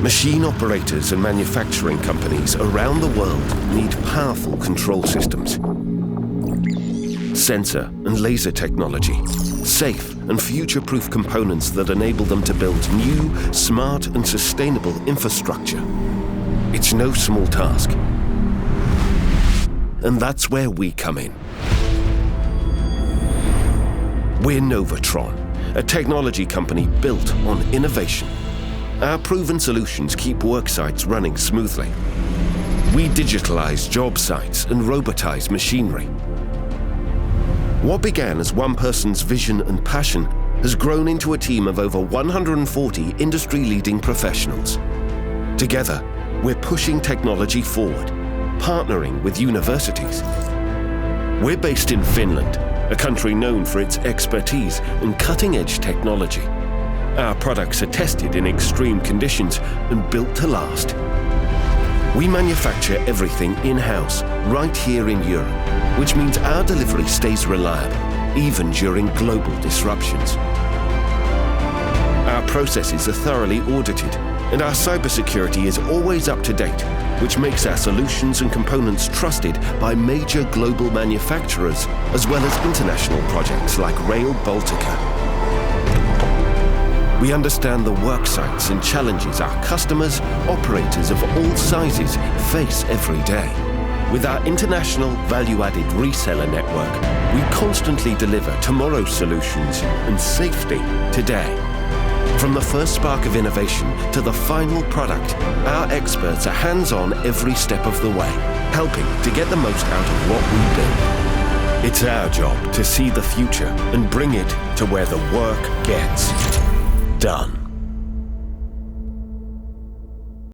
Machine operators and manufacturing companies around the world need powerful control systems. Sensor and laser technology, safe and future-proof components that enable them to build new, smart and sustainable infrastructure. It's no small task. And that's where we come in. We're Novatron, a technology company built on innovation. Our proven solutions keep work sites running smoothly. We digitalize job sites and robotize machinery. What began as one person's vision and passion has grown into a team of over 140 industry-leading professionals. Together, we're pushing technology forward, partnering with universities. We're based in Finland, a country known for its expertise and cutting-edge technology. Our products are tested in extreme conditions and built to last. We manufacture everything in-house, right here in Europe, which means our delivery stays reliable, even during global disruptions. Our processes are thoroughly audited, and our cybersecurity is always up to date, which makes our solutions and components trusted by major global manufacturers, as well as international projects like Rail Baltica. We understand the work sites and challenges our customers, operators of all sizes, face every day. With our international value-added reseller network, we constantly deliver tomorrow's solutions and safety today. From the first spark of innovation to the final product, our experts are hands-on every step of the way, helping to get the most out of what we build. It's our job to see the future and bring it to where the work gets done.